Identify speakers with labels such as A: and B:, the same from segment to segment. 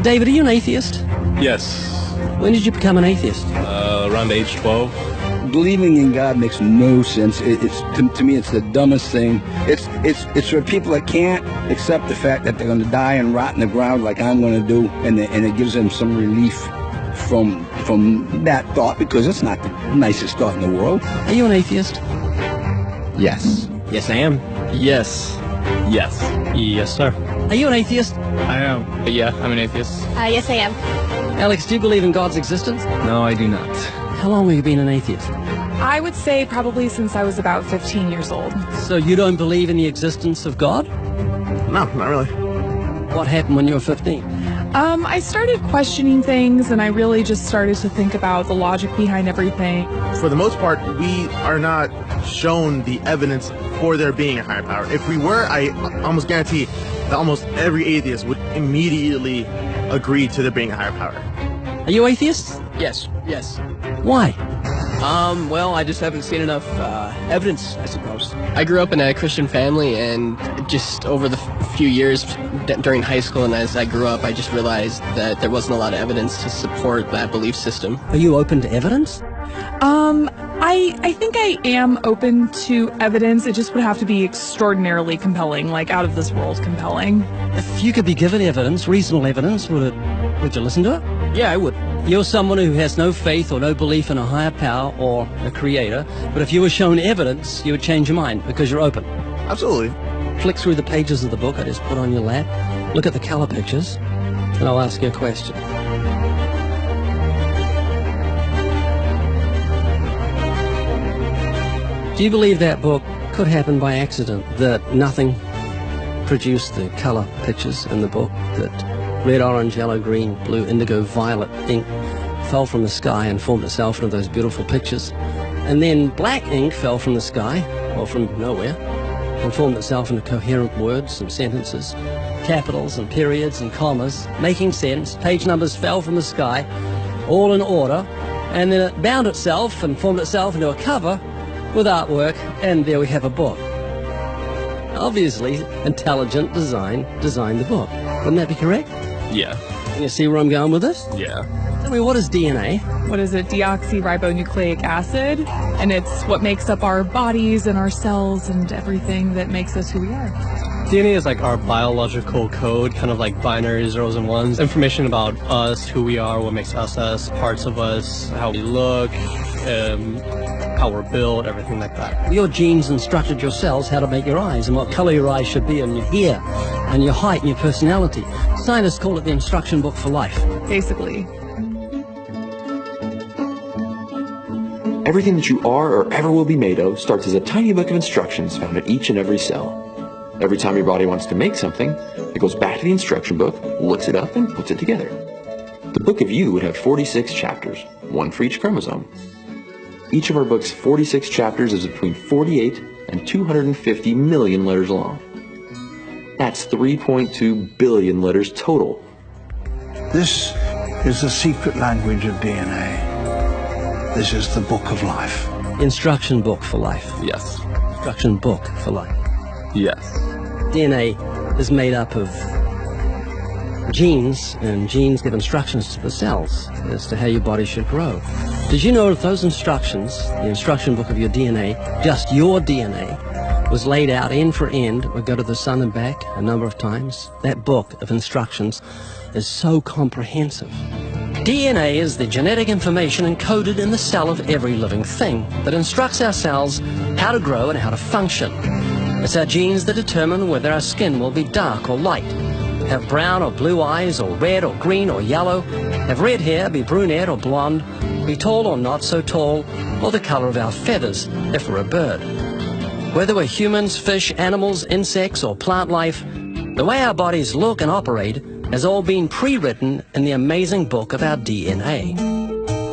A: David, are you an atheist?
B: Yes.
A: When did you become an atheist?
B: Around age 12.
C: Believing in God makes no sense. To me, it's the dumbest thing. It's for people that can't accept the fact that they're going to die and rot in the ground like I'm going to do, and it gives them some relief from that thought, because it's not the nicest thought in the world.
A: Are you an atheist?
C: Yes.
A: Yes, I am.
B: Yes. Yes.
D: Yes, sir.
A: Are you an atheist?
D: I am.
B: Yeah, I'm an atheist.
E: Yes, I am.
A: Alex, do you believe in God's existence?
D: No, I do not.
A: How long have you been an atheist?
F: I would say probably since I was about 15 years old.
A: So you don't believe in the existence of God?
D: No, not really.
A: What happened when you were 15?
F: I started questioning things, and I really just started to think about the logic behind everything.
G: For the most part, we are not shown the evidence for there being a higher power. If we were, I almost guarantee that almost every atheist would immediately agree to there being a higher power.
A: Are you atheists?
H: Yes.
A: Why?
H: Well, I just haven't seen enough evidence, I suppose. I grew up in a Christian family, and just over the few years during high school and as I grew up, I just realized that there wasn't a lot of evidence to support that belief system.
A: Are you open to evidence?
F: I think I am open to evidence. It just would have to be extraordinarily compelling, like out of this world compelling.
A: If you could be given evidence, reasonable evidence, would you listen to it?
H: Yeah, I would.
A: You're someone who has no faith or no belief in a higher power or a creator, but if you were shown evidence, you would change your mind because you're open.
G: Absolutely.
A: Flick through the pages of the book I just put on your lap, look at the color pictures, and I'll ask you a question. Do you believe that book could happen by accident, that nothing produced the color pictures in the book, that red, orange, yellow, green, blue, indigo, violet ink fell from the sky and formed itself into those beautiful pictures, and then black ink fell from the sky, or from nowhere, and formed itself into coherent words and sentences, capitals and periods and commas, making sense. Page numbers fell from the sky, all in order, and then it bound itself and formed itself into a cover with artwork, and there we have a book. Obviously, intelligent design designed the book. Wouldn't that be correct?
B: Yeah.
A: Can you see where I'm going with this?
B: Yeah.
A: Tell me, what is DNA?
F: What is it? Deoxyribonucleic acid. And it's what makes up our bodies and our cells and everything that makes us who we are.
D: DNA is like our biological code, kind of like binary zeros and ones. Information about us, who we are, what makes us us, parts of us, how we look, how we're built, everything like that.
A: Your genes instructed your cells how to make your eyes and what color your eyes should be, and your hair and your height and your personality. Scientists call it the instruction book for life.
F: Basically.
I: Everything that you are or ever will be made of starts as a tiny book of instructions found in each and every cell. Every time your body wants to make something, it goes back to the instruction book, looks it up, and puts it together. The book of you would have 46 chapters, one for each chromosome. Each of our book's 46 chapters is between 48 and 250 million letters long. That's 3.2 billion letters total.
J: This is the secret language of DNA. This is the book of life.
A: Instruction book for life.
B: Yes.
A: Instruction book for life.
B: Yes.
A: DNA is made up of genes, and genes give instructions to the cells as to how your body should grow. Did you know that those instructions, the instruction book of your DNA, just your DNA, was laid out end for end, would go to the sun and back a number of times? That book of instructions is so comprehensive. DNA is the genetic information encoded in the cell of every living thing that instructs our cells how to grow and how to function. It's our genes that determine whether our skin will be dark or light, have brown or blue eyes, or red or green or yellow, have red hair, be brunette or blonde, be tall or not so tall, or the color of our feathers if we're a bird. Whether we're humans, fish, animals, insects, or plant life, the way our bodies look and operate has all been pre-written in the amazing book of our DNA.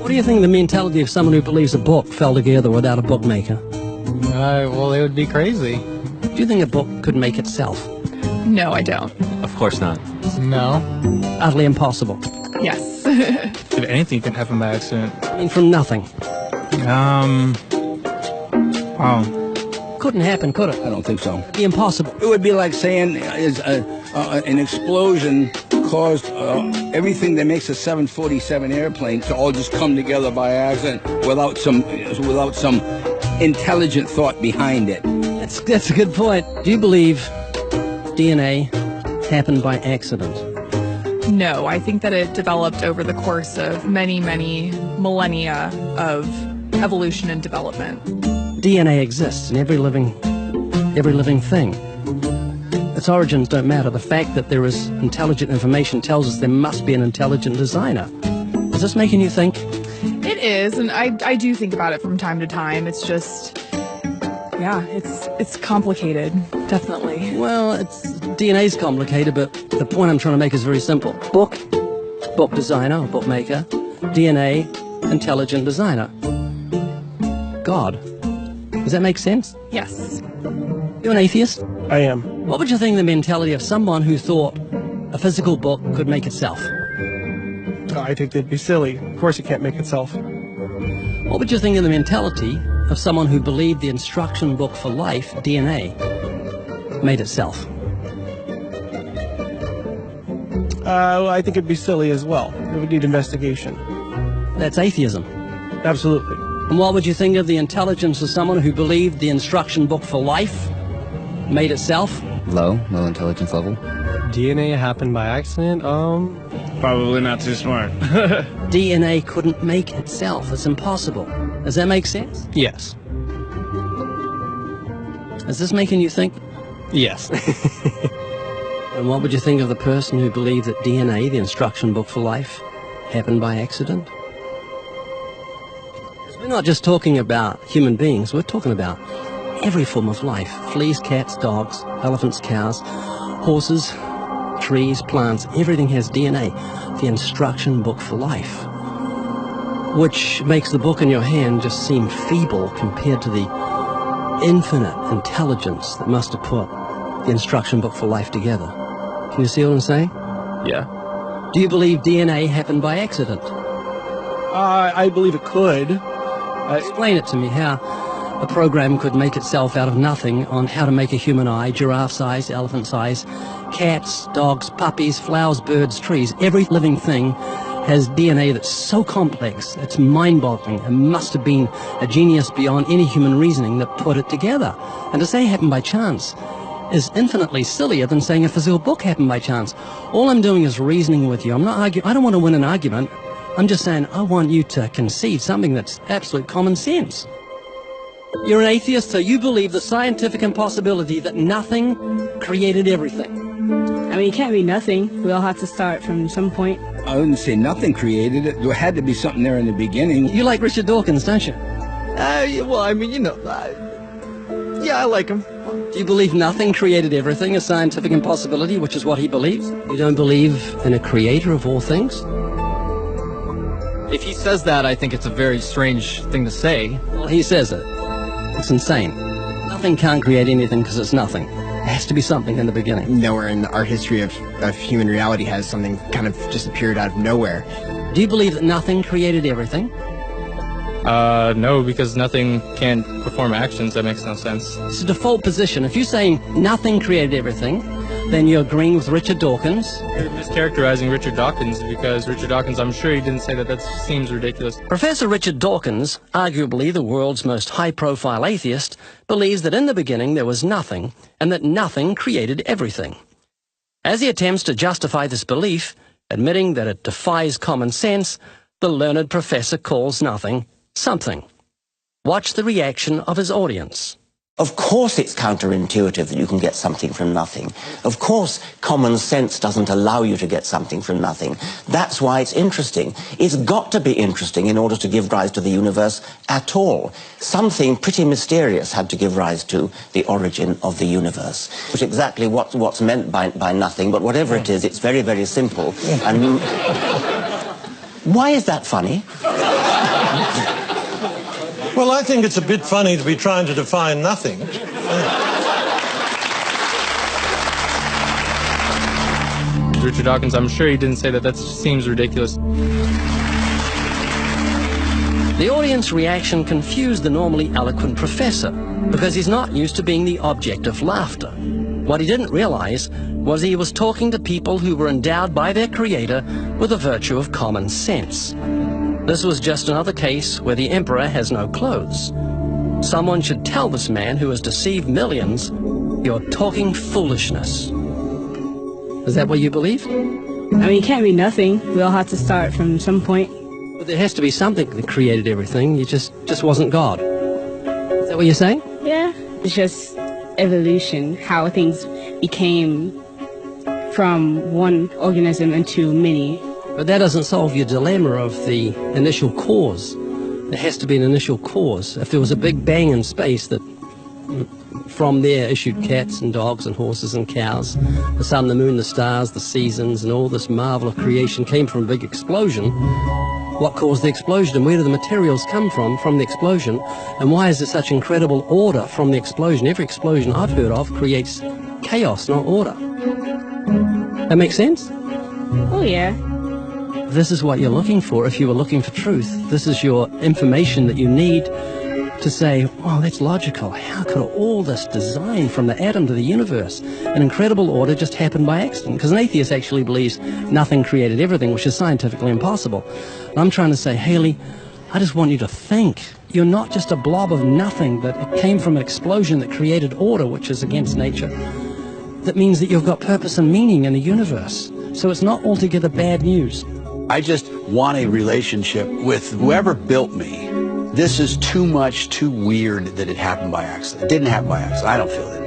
A: What do you think of the mentality of someone who believes a book fell together without a bookmaker?
D: Well, it would be crazy.
A: Do you think a book could make itself?
F: No, I don't.
B: Of course not.
D: No.
A: Utterly impossible.
F: Yes.
D: If anything can happen by accident.
A: I mean, from nothing. Couldn't happen, could it?
C: I don't think so.
A: It'd be impossible.
C: It would be like saying an explosion caused everything that makes a 747 airplane to all just come together by accident without some intelligent thought behind it.
A: That's a good point. Do you believe DNA happened by accident?
F: No, I think that it developed over the course of many, many millennia of evolution and development.
A: DNA exists in every living thing. Its origins don't matter. The fact that there is intelligent information tells us there must be an intelligent designer. Is this making you think?
F: It is, and I do think about it from time to time. It's just, yeah, it's complicated, definitely.
A: Well, DNA's complicated, but the point I'm trying to make is very simple. Book designer, or bookmaker. DNA, intelligent designer. God. Does that make sense?
F: Yes.
A: You're an atheist?
D: I am.
A: What would you think of the mentality of someone who thought a physical book could make itself?
D: I think they'd be silly. Of course it can't make itself.
A: What would you think of the mentality of someone who believed the instruction book for life, DNA, made itself?
D: I think it'd be silly as well. It would need investigation.
A: That's atheism.
D: Absolutely.
A: And what would you think of the intelligence of someone who believed the instruction book for life made itself?
E: Low intelligence level.
D: DNA happened by accident?
B: Probably not too smart.
A: DNA couldn't make itself. It's impossible. Does that make sense?
D: Yes.
A: Is this making you think?
D: Yes.
A: And what would you think of the person who believed that DNA, the instruction book for life, happened by accident? We're not just talking about human beings, we're talking about every form of life. Fleas, cats, dogs, elephants, cows, horses, trees, plants, everything has DNA, the instruction book for life. Which makes the book in your hand just seem feeble compared to the infinite intelligence that must have put the instruction book for life together. Can you see what I'm saying?
B: Yeah.
A: Do you believe DNA happened by accident?
D: I believe it could.
A: Explain it to me, how a program could make itself out of nothing on how to make a human eye, giraffe size, elephant size, cats, dogs, puppies, flowers, birds, trees. Every living thing has DNA that's so complex, it's mind-boggling. It must have been a genius beyond any human reasoning that put it together. And to say it happened by chance is infinitely sillier than saying a physical book happened by chance. All I'm doing is reasoning with you. I'm not arguing. I don't want to win an argument. I'm just saying I want you to concede something that's absolute common sense. You're an atheist, so you believe the scientific impossibility that nothing created everything.
K: I mean, it can't be nothing. We all have to start from some point.
C: I wouldn't say nothing created it. There had to be something there in the beginning.
A: You like Richard Dawkins, don't you?
H: Well, I mean, yeah, I like him.
A: Do you believe nothing created everything, a scientific impossibility, which is what he believes? You don't believe in a creator of all things?
H: If he says that, I think it's a very strange thing to say.
A: Well, he says it. It's insane. Nothing can't create anything because it's nothing. There has to be something in the beginning.
H: Nowhere in our history of human reality has something kind of just appeared out of nowhere.
A: Do you believe that nothing created everything?
B: No, because nothing can perform actions. That makes no sense.
A: It's a default position. If you're saying nothing created everything, then you're agreeing with Richard Dawkins.
B: You're mischaracterizing Richard Dawkins, because Richard Dawkins, I'm sure he didn't say that. That seems ridiculous.
A: Professor Richard Dawkins, arguably the world's most high-profile atheist, believes that in the beginning there was nothing, and that nothing created everything. As he attempts to justify this belief, admitting that it defies common sense, the learned professor calls nothing something. Watch the reaction of his audience.
L: Of course it's counterintuitive that you can get something from nothing. Of course common sense doesn't allow you to get something from nothing. That's why it's interesting. It's got to be interesting in order to give rise to the universe at all. Something pretty mysterious had to give rise to the origin of the universe. Which is exactly what's meant by nothing, but whatever it is, it's very, very simple. And why is that funny?
M: Well, I think it's a bit funny to be trying to define nothing.
B: Richard Dawkins, I'm sure he didn't say that. That seems ridiculous.
A: The audience reaction confused the normally eloquent professor because he's not used to being the object of laughter. What he didn't realize was he was talking to people who were endowed by their creator with the virtue of common sense. This was just another case where the emperor has no clothes. Someone should tell this man who has deceived millions, "You're talking foolishness." Is that what you believe?
K: I mean, it can't be nothing. We all have to start from some point.
A: But there has to be something that created everything. You just wasn't God. Is that what you're saying?
K: Yeah. It's just evolution, how things became from one organism into many.
A: But that doesn't solve your dilemma of the initial cause. There has to be an initial cause. If there was a big bang in space that from there issued cats and dogs and horses and cows, the sun, the moon, the stars, the seasons, and all this marvel of creation came from a big explosion, what caused the explosion, and where do the materials come from the explosion, and why is there such incredible order from the explosion? Every explosion I've heard of creates chaos, not order. That makes sense?
K: Oh, yeah.
A: This is what you're looking for if you were looking for truth. This is your information that you need to say, wow, that's logical. How could all this design from the atom to the universe, an incredible order, just happen by accident? Because an atheist actually believes nothing created everything, which is scientifically impossible. And I'm trying to say, Haley, I just want you to think. You're not just a blob of nothing that came from an explosion that created order, which is against nature. That means that you've got purpose and meaning in the universe. So it's not altogether bad news.
N: I just want a relationship with whoever built me. This is too much, too weird that it happened by accident. It didn't happen by accident. I don't feel that.